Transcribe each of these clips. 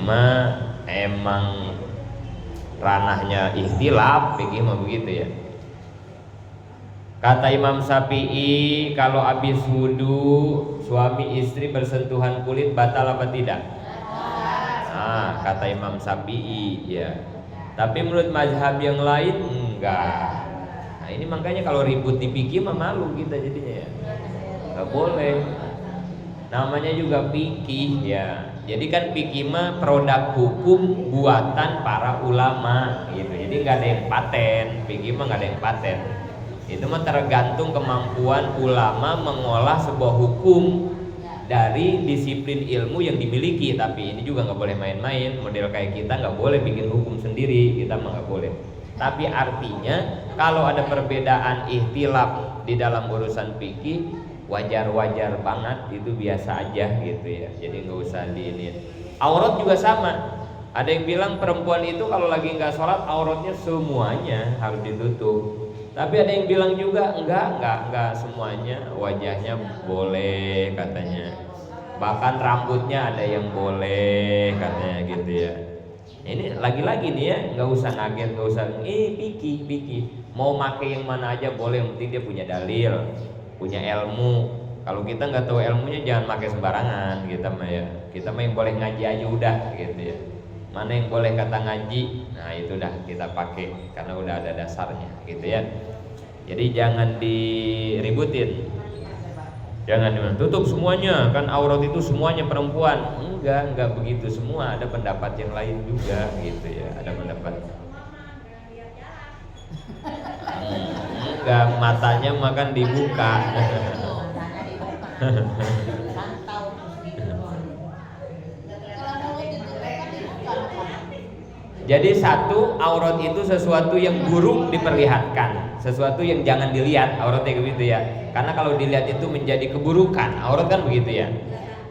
mah emang ranahnya ikhtilaf, fikih mah begitu ya. Kata Imam Syafi'i, kalau habis wudu suami istri bersentuhan kulit batal apa tidak? Nah, kata Imam Syafi'i ya. Tapi menurut mazhab yang lain enggak. Nah, ini makanya kalau ribut di fikih mah malu kita jadinya ya. Enggak boleh. Namanya juga fikih ya. Jadi kan fikih mah produk hukum buatan para ulama gitu. Jadi enggak ada yang paten, fikih mah enggak ada yang paten. Itu mah tergantung kemampuan ulama mengolah sebuah hukum dari disiplin ilmu yang dimiliki. Tapi ini juga nggak boleh main-main. Model kayak kita nggak boleh bikin hukum sendiri, kita mah nggak boleh. Tapi artinya kalau ada perbedaan ikhtilaf di dalam urusan fikih, wajar-wajar banget, itu biasa aja gitu ya. Jadi nggak usah diinin. Aurat juga sama. Ada yang bilang perempuan itu kalau lagi nggak sholat auratnya semuanya harus ditutup. Tapi ada yang bilang juga enggak semuanya, wajahnya boleh katanya. Bahkan rambutnya ada yang boleh katanya gitu ya. Ini lagi-lagi nih ya, nggak usah ngaget, nggak usah pikir. Mau pakai yang mana aja boleh, yang penting dia punya dalil, punya ilmu. Kalau kita nggak tahu ilmunya jangan pakai sembarangan, kita mah ya. Kita mah yang boleh ngaji aja udah gitu ya. Mana yang boleh kata ngaji, nah itu dah kita pakai karena udah ada dasarnya gitu ya. Jadi jangan diributin, jangan tutup semuanya, kan aurat itu semuanya perempuan. Enggak begitu semua, ada pendapat yang lain juga gitu ya, ada pendapat. Enggak, matanya makan dibuka. Jadi satu, aurat itu sesuatu yang buruk diperlihatkan, sesuatu yang jangan dilihat, auratnya begitu ya. Karena kalau dilihat itu menjadi keburukan, aurat kan begitu ya.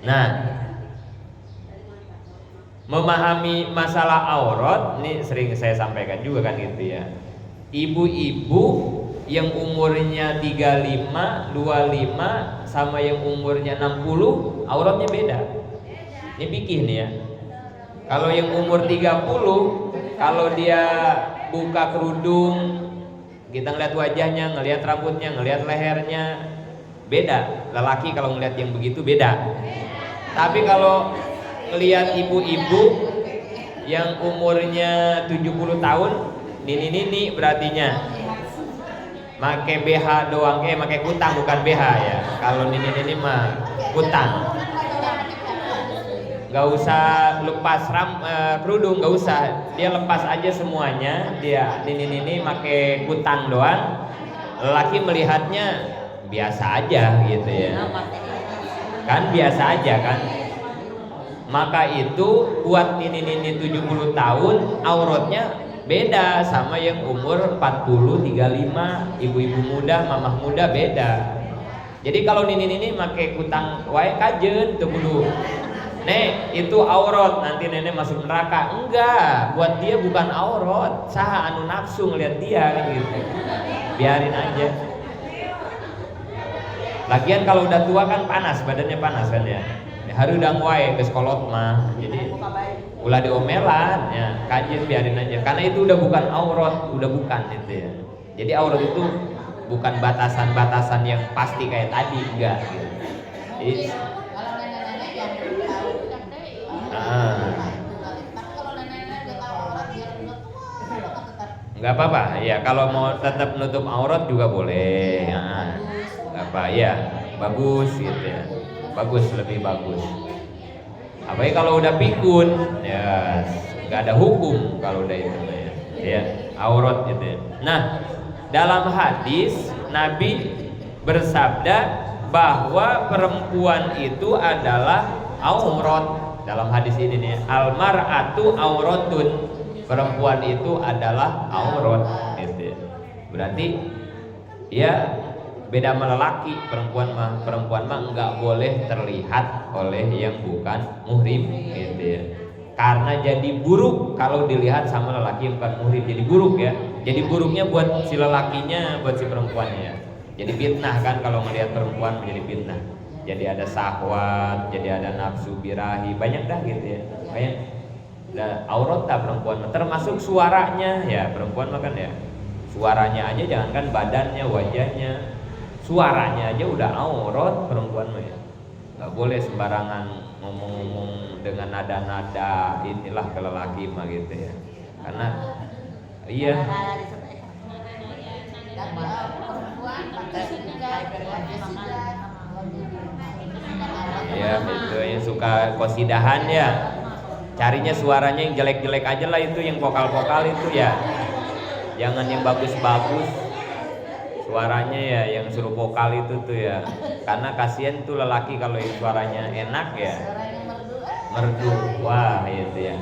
Nah, memahami masalah aurat ini sering saya sampaikan juga kan gitu ya. Ibu-ibu yang umurnya 35, 25 sama yang umurnya 60, auratnya beda. Ini fikih nih ya. Kalau yang umur 30, kalau dia buka kerudung, kita ngeliat wajahnya, ngeliat rambutnya, ngeliat lehernya, beda. Lelaki kalau ngeliat yang begitu beda. Tapi kalau ngeliat ibu-ibu yang umurnya 70 tahun, nini berartinya make BH doang, make kutang bukan BH ya. Kalau nini mah kutang. Gak usah lepas kerudung, gak usah, dia lepas aja semuanya, dia nini make kutang doang. Lelaki melihatnya biasa aja gitu ya, kan biasa aja kan. Maka itu buat nini 70 tahun auratnya beda sama yang umur 40, 35, ibu-ibu muda, mamah muda beda. Jadi kalau nini make kutang wae kajen tuh dulu. Nek itu aurat, nanti nenek masuk neraka. Enggak, buat dia bukan aurat. Saha anu nafsu ngeliat dia kan gitu. Biarin aja. Lagian kalau udah tua kan panas, badannya panas kan ya. Hari udah wae ke sekolot mah. Jadi ulah diomelan ya, kajian biarin aja. Karena itu udah bukan aurat, udah bukan itu ya. Jadi aurat itu bukan batasan-batasan yang pasti kayak tadi, enggak gitu. Jadi, nggak apa-apa ya, kalau mau tetap nutup aurat juga boleh. Nggak apa ya, bagus gitu ya, bagus, lebih bagus. Apalagi kalau udah pikun ya, nggak ada hukum kalau udah itu ya, aurat gitu ya. Nah, dalam hadis Nabi bersabda bahwa perempuan itu adalah aurat. Dalam hadis ini nih, almar'atu auratun, perempuan itu adalah aurat gitu. Berarti ya beda sama lelaki. Perempuan mah nggak boleh terlihat oleh yang bukan muhrim gitu ya. Karena jadi buruk kalau dilihat sama lelaki yang bukan muhrim, jadi buruk ya. Jadi buruknya buat si lelakinya, buat si perempuannya ya. Jadi fitnah kan kalau melihat perempuan menjadi fitnah. Jadi ada syahwat, jadi ada nafsu birahi, banyak dah gitu ya. Banyak. Udah aurat tak perempuan, termasuk suaranya ya perempuan makan ya. Suaranya aja, jangankan badannya, wajahnya, suaranya aja udah aurat perempuan mah ya. Nggak boleh sembarangan ngomong-ngomong dengan nada-nada inilah ke lelaki mah gitu ya. Karena iya. Ya itu yang suka kosidahan ya. Carinya suaranya yang jelek-jelek aja lah itu, yang vokal-vokal itu ya. Jangan yang bagus-bagus. Suaranya ya yang suruh vokal itu tuh ya. Karena kasihan tuh lelaki kalau yang suaranya enak ya. Merdu. Wah, itu ya.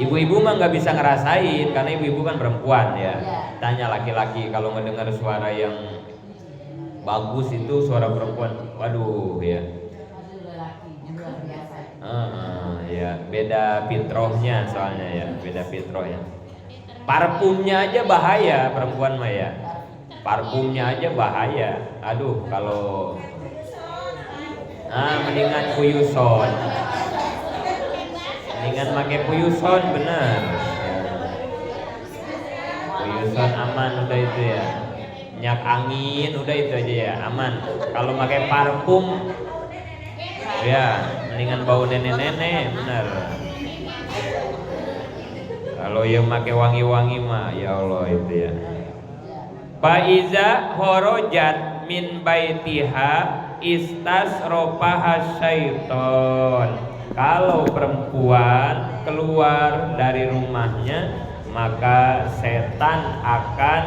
Ibu-ibu mah nggak bisa ngerasain karena ibu-ibu kan perempuan ya. Tanya laki-laki kalau mendengar suara yang bagus itu suara perempuan, waduh ya. Ya beda fitrahnya soalnya ya, beda fitrahnya. Parfumnya aja bahaya perempuan mah ya. Parfumnya aja bahaya. Aduh kalau mendingan kuyuson. Mendingan pakai kuyuson benar. Kuyuson aman udah itu ya. Minyak angin udah itu aja ya, aman. Kalau pakai parfum ya mendingan bau nenek-nenek benar. Kalau yang pakai wangi-wangi mah ya Allah itu ya. Faiza horojat min baitiha istasropaha syaiton. Kalau perempuan keluar dari rumahnya maka setan akan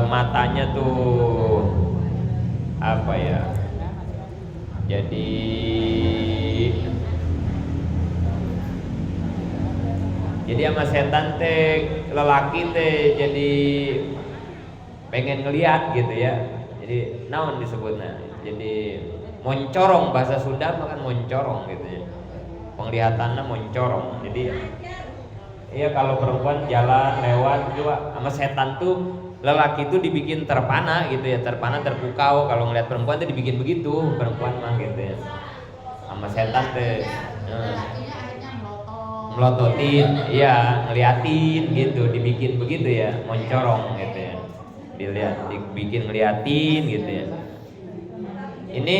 matanya tuh apa ya? Jadi sama setan teh lelaki teh jadi pengen ngelihat gitu ya. Jadi naon disebutnya? Jadi moncorong, bahasa Sunda makan moncorong gitu ya. Penglihatannya moncorong. Jadi iya kalau perempuan jalan lewat juga sama setan tuh lelaki tuh dibikin terpana gitu ya, terpana terpukau. Kalau ngeliat perempuan tuh dibikin begitu perempuan mah gitu ya. Sama setan teh melototin, iya ngeliatin gitu, dibikin begitu ya, moncorong gitu ya. Dilihat, dibikin ngeliatin gitu ya. Ini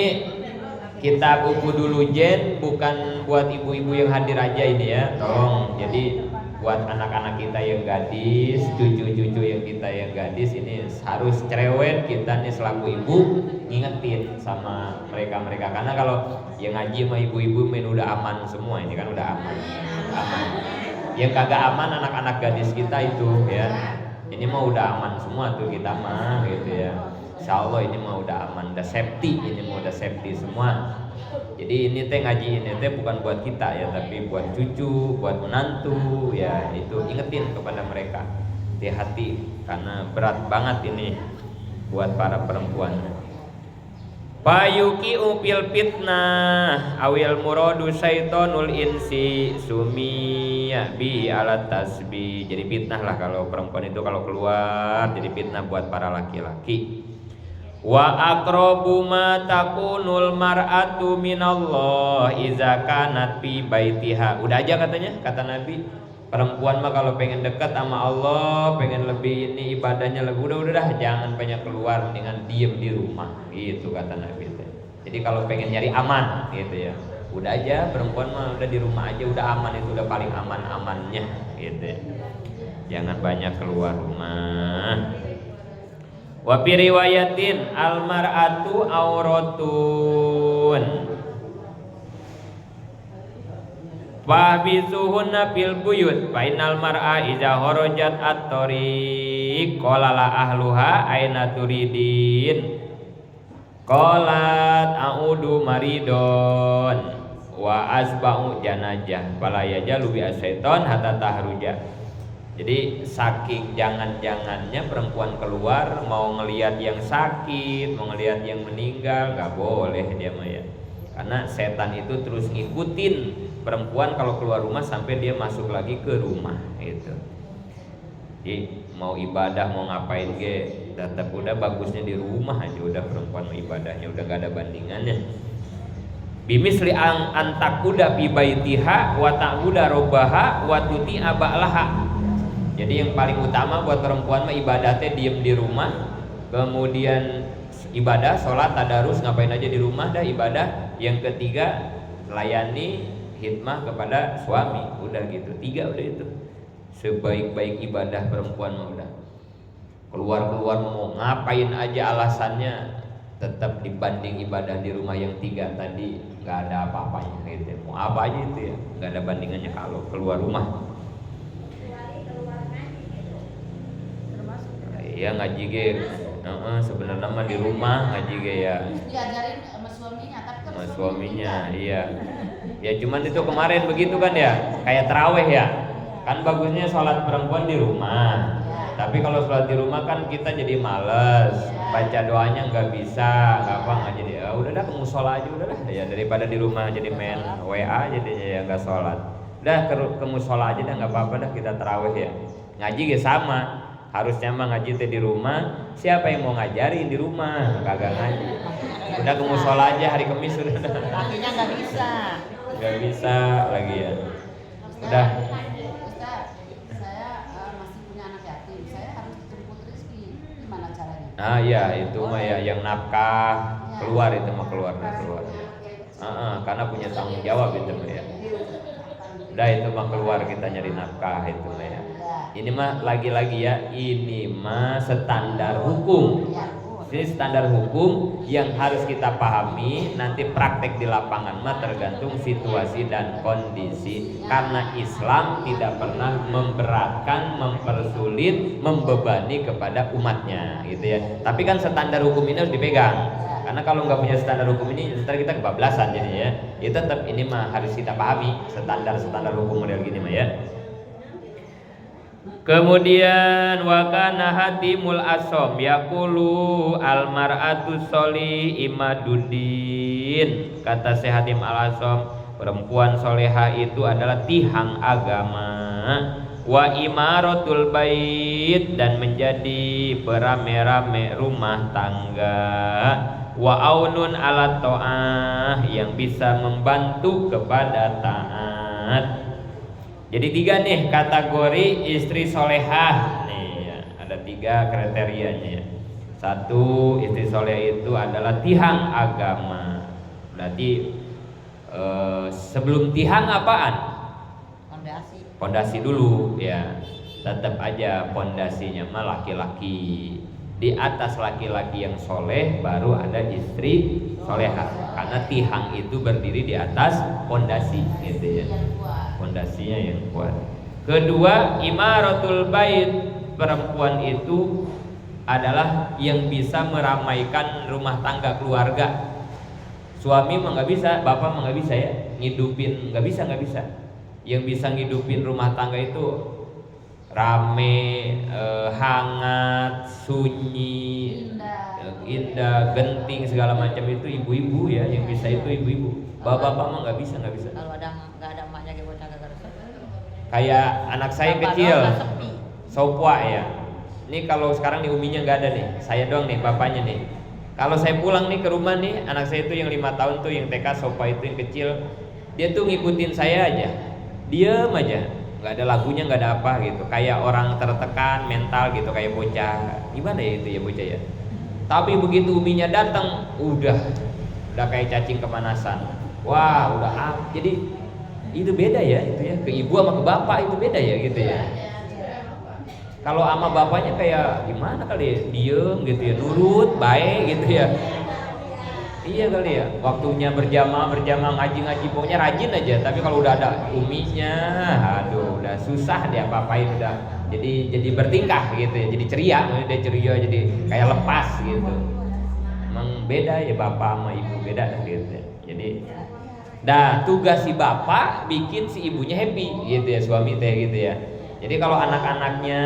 kita buku dulu Jen, bukan buat ibu-ibu yang hadir aja ini ya, tolong. Jadi buat anak-anak kita yang gadis, cucu-cucu yang kita yang gadis ini harus cerewet kita nih selaku ibu ngingetin sama mereka-mereka. Karena kalau yang ngaji sama ibu-ibu main udah aman semua, ini kan udah aman. Yang kagak aman anak-anak gadis kita itu ya. Ini mah udah aman semua tuh kita mah gitu ya. Insya Allah ini mah udah aman, udah safety, ini mah udah safety semua. Jadi ini teh ngaji ini teh bukan buat kita ya, tapi buat cucu, buat menantu ya. Itu ingetin kepada mereka, hati-hati karena berat banget ini buat para perempuan. Payuki upil fitnah awil muradu syaitonul insi sumiya bi alat tasbih. Jadi fitnah lah kalau perempuan itu kalau keluar jadi fitnah buat para laki-laki. Wa aqrabu ma takunul mar'atu minallah iza kanat fi baitiha. Udah aja katanya, kata Nabi, perempuan mah kalau pengen dekat sama Allah, pengen lebih ini ibadahnya lebih udah jangan banyak keluar, dengan diem di rumah gitu kata Nabi. Jadi kalau pengen nyari aman gitu ya, udah aja perempuan mah udah di rumah aja udah aman, itu udah paling aman-amannya gitu ya. Jangan banyak keluar rumah. Wa fi riwayatin al mar'atu auratun Fahbisuhunna fil buyut fa innal mar'a idza kharajat at-tariq qala la ahluha aina turidin qalat a'udu maridon wa asba'u janajah fala yajalu bi asyaiton hatta tahruja. Jadi saking jangan-jangannya perempuan keluar mau ngelihat yang sakit, mau ngelihat yang meninggal, gak boleh dia mah ya. Karena setan itu terus ngikutin perempuan kalau keluar rumah sampai dia masuk lagi ke rumah itu. Jadi mau ibadah mau ngapain tetap udah bagusnya di rumah aja, udah perempuan ibadahnya udah gak ada bandingannya. Bimisli antakuda fi baitiha wa ta'buda robbaha wa tuti'a ba'laha. Jadi yang paling utama buat perempuan mah ibadatnya diem di rumah, kemudian ibadah, sholat, tadarus, ngapain aja di rumah dah ibadah. Yang ketiga layani khidmah kepada suami, udah gitu. 3 udah itu. Sebaik-baik ibadah perempuan mah udah. Keluar mau ngapain aja alasannya tetap dibanding ibadah di rumah yang 3 tadi nggak ada apa-apanya gitu. Mau apa aja itu ya, nggak ada bandingannya kalau keluar rumah. Iya ngaji ge, sebenarnya mah di rumah ngaji ge ya. Diajarin sama suaminya, tapi kan sama suaminya, iya. Ya cuman itu kemarin begitu kan ya, kayak taraweh ya. Kan bagusnya sholat perempuan di rumah. Tapi kalau sholat di rumah kan kita jadi males, baca doanya nggak bisa, nggak jadi. Udah dah ke musola aja udah dah. Ya daripada di rumah jadi main WA jadinya ya nggak sholat. Udah ke musola aja dah nggak apa-apa dah kita taraweh ya. Ngaji ge sama. Harusnya mah ngaji teh di rumah. Siapa yang mau ngajarin di rumah? Kagak ngaji. Udah ke musola aja hari Kamis udah. akhirnya nggak bisa. Nggak bisa lagi ya. Udah. Ustaz, saya masih punya anak yatim. Saya harus jemput rezeki. Gimana caranya? Nah ya itu mah ya yang nafkah keluar itu mah keluar. Karena punya tanggung jawab itu mah ya. Udah itu mah keluar kita nyari nafkah itu mah ya. Ini mah lagi-lagi ya, ini mah standar hukum. Ini standar hukum yang harus kita pahami. Nanti praktek di lapangan mah tergantung situasi dan kondisi. Karena Islam tidak pernah memberatkan, mempersulit, membebani kepada umatnya, gitu ya. Tapi kan standar hukum ini harus dipegang. Karena kalau nggak punya standar hukum ini, ntar kita kebablasan jadinya ya. Itu tetap ini mah harus kita pahami standar hukum model gini mah ya. Kemudian wakana hatimul asom yakulu almar'atu soli imaduddin. Kata Syekh Hatim al Asom, perempuan soleha itu adalah tihang agama. Wa imaratul bait, dan menjadi berame-rame rumah tangga. Wa aunun ala ta'ah, yang bisa membantu kepada taat. Jadi 3 nih kategori istri solehah nih ya, ada 3 kriterianya ya. 1, istri solehah itu adalah tihang agama. Berarti sebelum tihang apaan? Pondasi dulu ya. Tetap aja pondasinya mah laki-laki. Di atas laki-laki yang soleh baru ada istri solehah. Karena tihang itu berdiri di atas pondasi gitu ya. Pondasinya yang kuat. Kedua, imaratul bait, perempuan itu adalah yang bisa meramaikan rumah tangga keluarga. Suami mah nggak bisa, bapak mah nggak bisa ya, ngidupin nggak bisa. Yang bisa ngidupin rumah tangga itu rame, hangat, sunyi, indah, genting segala macam itu ibu-ibu ya, yang bisa itu ibu-ibu. Bapak-bapak mah nggak bisa. Kalau nggak ada emaknya kayak bocah kagak resep. Kayak anak saya kecil, sopwa ya. Ini kalau sekarang nih uminya nggak ada nih, saya doang nih bapaknya nih. Kalau saya pulang nih ke rumah nih, anak saya itu yang 5 tahun tuh, yang TK, sopwa itu yang kecil, dia tuh ngikutin saya aja, diem aja, nggak ada lagunya, nggak ada apa gitu, kayak orang tertekan mental gitu, kayak bocah gimana ya itu ya bocah ya. Tapi begitu uminya datang, udah kayak cacing kemanasan. Wah udah jadi itu beda ya itu ya, ke ibu sama ke bapak itu beda ya gitu ya. Kalau sama bapaknya kayak gimana kali ya, diem gitu ya, nurut, baik gitu ya. Iya kali ya, waktunya berjamaah ngaji pokoknya rajin aja. Tapi kalau udah ada uminya, aduh udah susah dia apa-apain, udah jadi bertingkah gitu ya, jadi ceria, dia ceria, jadi kayak lepas gitu. Emang beda ya bapak sama ibu, beda gitu ya. Jadi tugas si bapak bikin si ibunya happy gitu ya, suami teh gitu ya. Jadi kalau anak-anaknya,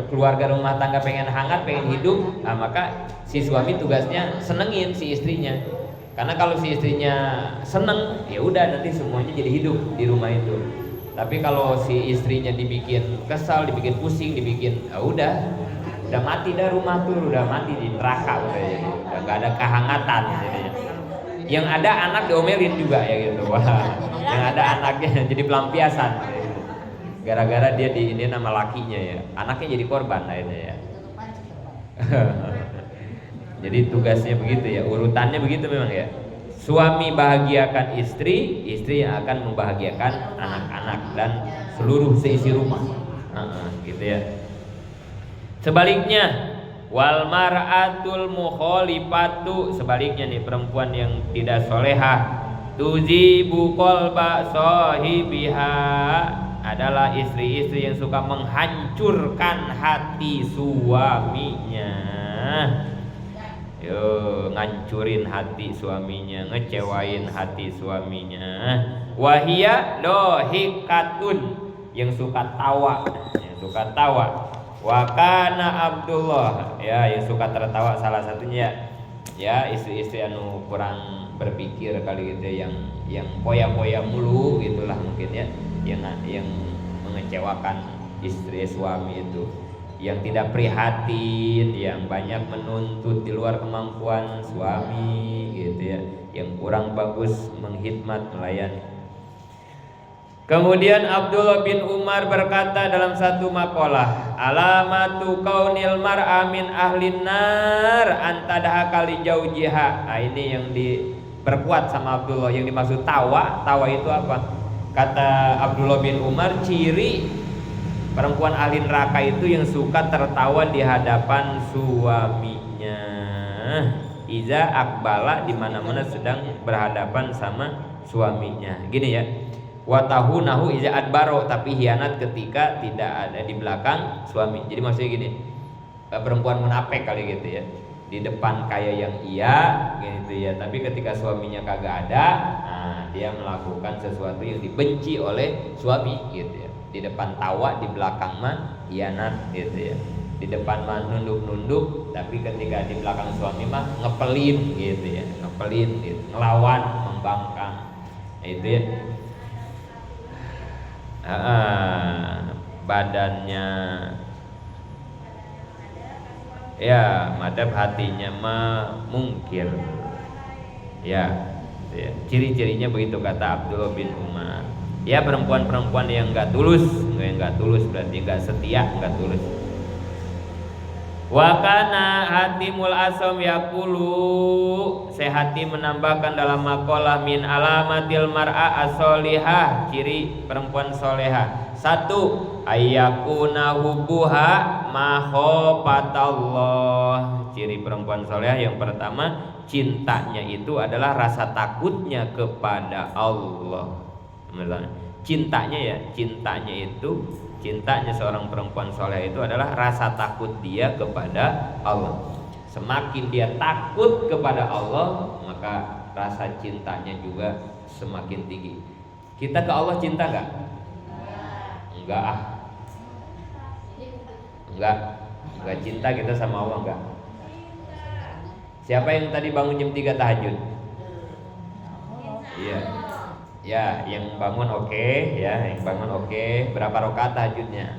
keluarga rumah tangga pengen hangat, pengen hidup, maka si suami tugasnya senengin si istrinya. Karena kalau si istrinya seneng, ya udah nanti semuanya jadi hidup di rumah itu. Tapi kalau si istrinya dibikin kesal, dibikin pusing, udah mati dah rumah tuh, udah mati di neraka udah, jadi udah nggak ada kehangatan jadinya. Yang ada anak diomelin juga ya gitu. Wah, yang ada anaknya jadi pelampiasan. Gitu. Gara-gara dia di ini nama lakinya ya, anaknya jadi korban akhirnya ya. Jadi tugasnya begitu ya, urutannya begitu memang ya. Suami bahagiakan istri, istri yang akan membahagiakan anak-anak dan seluruh seisi rumah. Gitu ya. Sebaliknya, wal mar'atul mukhalifatu, sebaliknya nih perempuan yang tidak solehah, tuzibu qalba sahibiha, adalah istri-istri yang suka menghancurkan hati suaminya. Yo, ngancurin hati suaminya, ngecewain hati suaminya. Wahia dohikatun, yang suka tawa, yang suka tawa. Wakana Abdullah, ya, yang suka tertawa salah satunya ya istri-istri anu kurang berpikir kali gitu, yang poya-poya mulu gitulah mungkin ya, yang mengecewakan istri suami itu, yang tidak prihatin, yang banyak menuntut di luar kemampuan suami gitu ya, yang kurang bagus menghidmat melayani. Kemudian Abdullah bin Umar berkata dalam satu makalah, alamatu kaunil mar'a min ahlin nar antadaha kali jaujiha. Nah, ini yang diperkuat sama Abdullah, yang dimaksud tawa. Tawa itu apa? Kata Abdullah bin Umar, ciri perempuan ahli neraka itu yang suka tertawa di hadapan suaminya. Iza akbala, di mana-mana sedang berhadapan sama suaminya. Gini ya. Watahu nahu iza adbaro, tapi hianat ketika tidak ada di belakang suami. Jadi maksudnya gini, perempuan munafik kali gitu ya. Di depan kayak yang iya gitu ya, tapi ketika suaminya kagak ada, nah dia melakukan sesuatu yang dibenci oleh suami gitu ya. Di depan tawa, di belakang mah hianat gitu ya. Di depan mah nunduk-nunduk, tapi ketika di belakang suami mah ngepelin gitu ya, ngepelin gitu, ngelawan, membangkang. Nah, itu ya. Badannya ya madhab, hatinya mah mungkir ya, gitu ya. Ciri-cirinya begitu kata Abdullah bin Umar. Ya, perempuan-perempuan yang nggak tulus berarti nggak setia, nggak tulus. Wakana hatimul asom yakulu, Sehati menambahkan dalam makalah min alamatil mar'a asolihah, ciri perempuan solehah. 1. Ayyakuna hubuha mahopatallah. Ciri perempuan solehah yang pertama, cintanya itu adalah rasa takutnya kepada Allah. Cintanya seorang perempuan soleh itu adalah rasa takut dia kepada Allah. Semakin dia takut kepada Allah, maka rasa cintanya juga semakin tinggi. Kita ke Allah cinta nggak? Enggak cinta kita sama Allah, enggak. Siapa yang tadi bangun jam 3 tahajud? Iya. Ya, yang bangun oke. Berapa rakaat tahajudnya?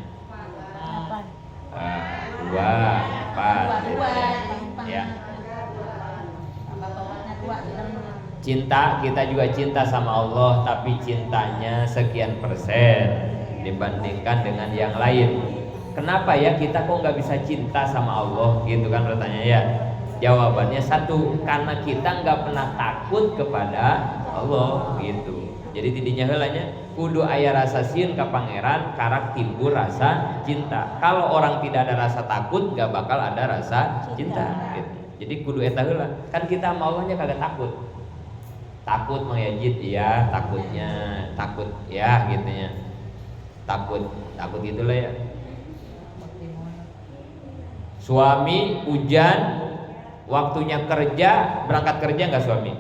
2, 4. Ya. Cinta, kita juga cinta sama Allah, tapi cintanya sekian persen dibandingkan dengan yang lain. Kenapa ya kita kok nggak bisa cinta sama Allah? Gitu kan pertanyaannya ya. Jawabannya 1, karena kita nggak pernah takut kepada Allah gitu. Jadi tidinya heulanya kudu aya rasa sieun ka pangeran, karak timbul rasa cinta. Kalau orang tidak ada rasa takut, gak bakal ada rasa cinta gitu. Jadi kudu eta heula. Kan kita sama Allahnya kagak takut. Takut mengyajid ya, takut ya gitunya. Takut gitulah ya. Suami hujan, waktunya kerja, berangkat kerja nggak suami?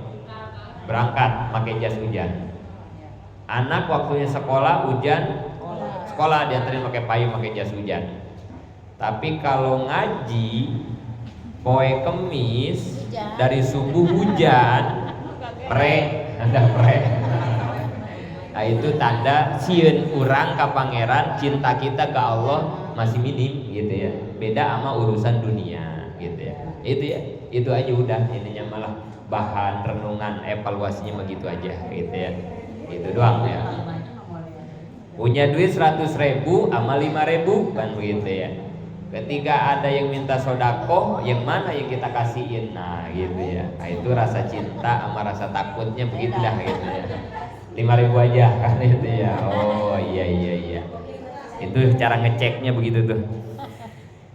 Berangkat, pakai jas hujan. Anak waktunya sekolah hujan, sekolah diantarin pakai payung, pakai jas hujan. Tapi kalau ngaji, poe kemis dari subuh hujan, ada pre. Nah, itu tanda sieun urang ka pangeran, cinta kita ke Allah masih minim gitu ya. Beda sama urusan dunia gitu ya. Itu aja udah, ininya malah bahan renungan evaluasinya begitu aja gitu ya. Itu doang ya. Punya duit 100.000 amal 5.000 kan begitu ya. Ketika ada yang minta sodakoh, yang mana yang kita kasihin? Nah gitu ya. Nah, itu rasa cinta sama rasa takutnya begitu dah gitu ya. 5.000 aja kan itu ya. Oh iya. Itu cara ngeceknya begitu tuh.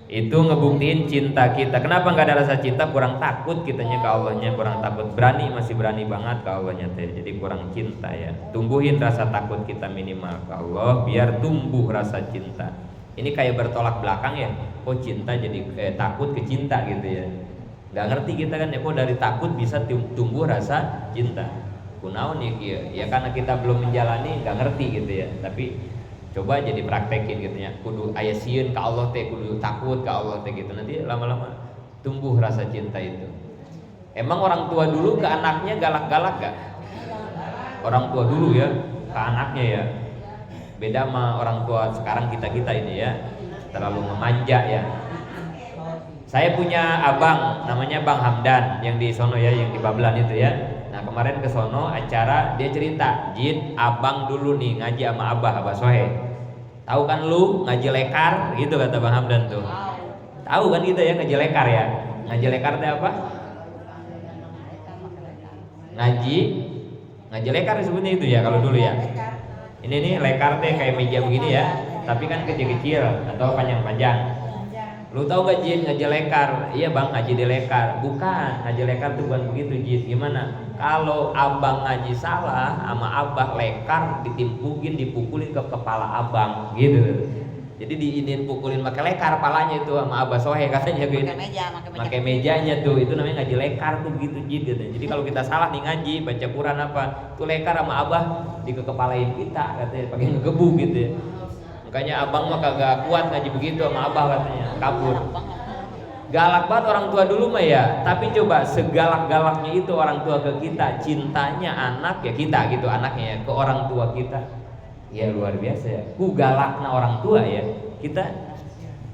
Itu ngebuktiin cinta kita. Kenapa nggak ada rasa cinta? Kurang takut kitanya ke Allahnya, kurang takut. Berani, masih berani banget ke Allahnya teh. Jadi kurang cinta ya. Tumbuhin rasa takut kita minimal ke Allah biar tumbuh rasa cinta. Ini kayak bertolak belakang ya. Kok cinta jadi takut ke cinta gitu ya. Nggak ngerti kita kan ya, kok dari takut bisa tumbuh rasa cinta. Kunaon ya karena kita belum menjalani, nggak ngerti gitu ya. Tapi coba jadi praktekin gitu ya. Kudu aya sieun ka Allah teh, kudu takut ka Allah teh gitu. Nanti lama-lama tumbuh rasa cinta itu. Emang orang tua dulu ke anaknya galak-galak gak? Orang tua dulu ya ke anaknya ya. Beda sama orang tua sekarang kita ini ya. Terlalu memanja ya. Saya punya abang namanya Bang Hamdan yang di sono ya, yang di Babelan itu ya. Nah kemarin ke sono acara dia cerita, Jin abang dulu nih ngaji sama Abah Sohe. Tahu kan lu ngaji lekar gitu kata Bang Hamdan tuh. Tahu kan gitu ya ngaji lekar ya. Ngaji lekar itu apa? Ngaji lekar disebutnya itu ya kalau dulu ya. Ini nih lekar teh kayak meja begini ya, tapi kan kecil-kecil atau panjang-panjang. Lu tahu gak Jin ngaji lekar? Iya bang ngaji di lekar. Bukan, ngaji lekar tuh bukan begitu Jin. Gimana? Kalau abang ngaji salah sama abah lekar dipukulin ke kepala abang gitu. Jadi diinin pukulin pakai lekar palanya itu sama Abah Sohe katanya gitu. Pakai mejanya tuh, itu namanya ngaji lekar tuh begitu Jin gitu. Jadi kalau kita salah nih ngaji baca Quran apa, tuh lekar sama abah dikepalain kita katanya pakai ngegebu gitu ya. Makanya abang mah kagak kuat ngaji begitu sama abah katanya, kabur. Galak banget orang tua dulu mah ya. Tapi coba segalak-galaknya itu orang tua ke kita, cintanya anak ya kita gitu anaknya ya, ke orang tua kita. Ya luar biasa ya. Ku galakna orang tua ya. Kita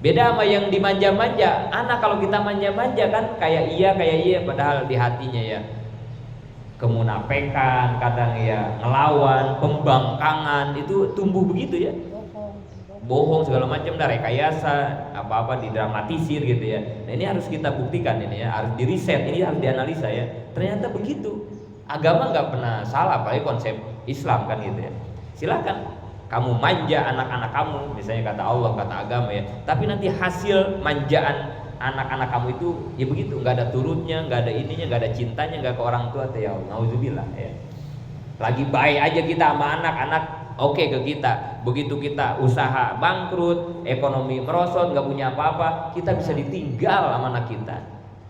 beda sama yang dimanja-manja. Anak kalau kita manja-manja kan kayak iya padahal di hatinya ya kemunafikan, kadang ya ngelawan, pembangkangan itu tumbuh begitu ya. Bohong segala macam dah, rekayasa apa-apa didramatisir gitu ya. Nah ini harus kita buktikan ini ya, harus diriset, ini harus dianalisa ya. Ternyata begitu. Agama nggak pernah salah, apalagi konsep Islam kan gitu ya. Silakan kamu manja anak-anak kamu, misalnya kata Allah, kata agama ya. Tapi nanti hasil manjaan anak-anak kamu itu ya begitu, nggak ada turutnya, nggak ada ininya, nggak ada cintanya, nggak ke orang tua. Ya nauzubillah ya. Lagi baik aja kita sama anak-anak, oke ke kita. Begitu kita usaha bangkrut, ekonomi merosot, nggak punya apa-apa, kita bisa ditinggal sama anak kita.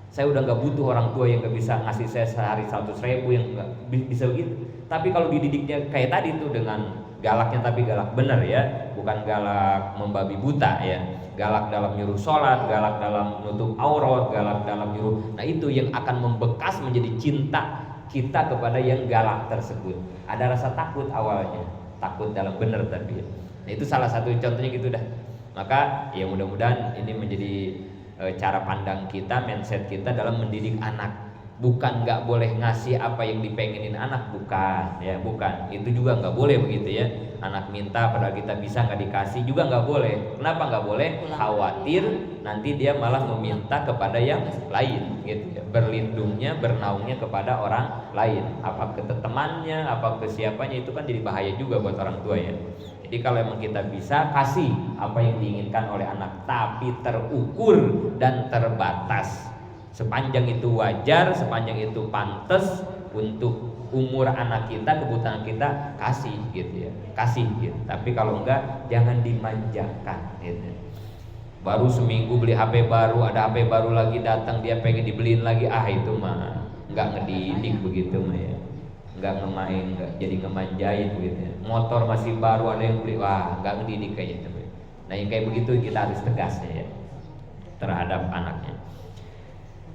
Saya udah nggak butuh orang tua yang nggak bisa ngasih saya sehari 100.000 yang nggak bisa begitu. Tapi kalau dididiknya kayak tadi tuh dengan galaknya, tapi galak bener ya, bukan galak membabi buta ya. Galak dalam nyuruh sholat, galak dalam nutup aurat, galak dalam nyuruh. Nah itu yang akan membekas menjadi cinta kita kepada yang galak tersebut. Ada rasa takut awalnya, takut dalam bener tapi ya. Nah itu salah satu contohnya gitu dah. Maka ya mudah-mudahan ini menjadi cara pandang kita, mindset kita dalam mendidik anak. Bukan nggak boleh ngasih apa yang dipengenin anak, bukan ya, bukan. Itu juga nggak boleh begitu ya. Anak minta padahal kita bisa nggak dikasih juga nggak boleh. Kenapa nggak boleh? Khawatir nanti dia malah meminta kepada yang lain gitu ya. Berlindungnya, bernaungnya kepada orang lain. Apa ke temannya, apa ke siapanya, itu kan jadi bahaya juga buat orang tua ya. Jadi kalau emang kita bisa kasih apa yang diinginkan oleh anak, tapi terukur dan terbatas. Sepanjang itu wajar, sepanjang itu pantas untuk umur anak kita, kebutuhan kita, kasih gitu ya, kasih gitu. Tapi kalau enggak, jangan dimanjakan gitu. Baru seminggu beli HP baru, ada HP baru lagi datang, dia pengen dibeliin lagi, itu mah enggak ngedidik begitu mah ya. Enggak ngemain, enggak jadi ngemanjain gitu ya. Motor masih baru ada yang beli, enggak ngedidik kayaknya. Nah yang kayak begitu kita harus tegas ya terhadap anaknya.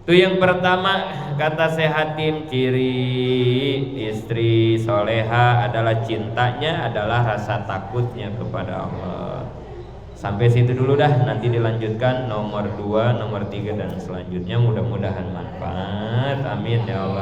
Itu yang pertama, kata Syekh Hatim, ciri istri soleha adalah cintanya, adalah rasa takutnya kepada Allah. Sampai situ dulu dah, nanti dilanjutkan nomor 2, nomor 3 dan selanjutnya. Mudah-mudahan manfaat, amin ya Allah.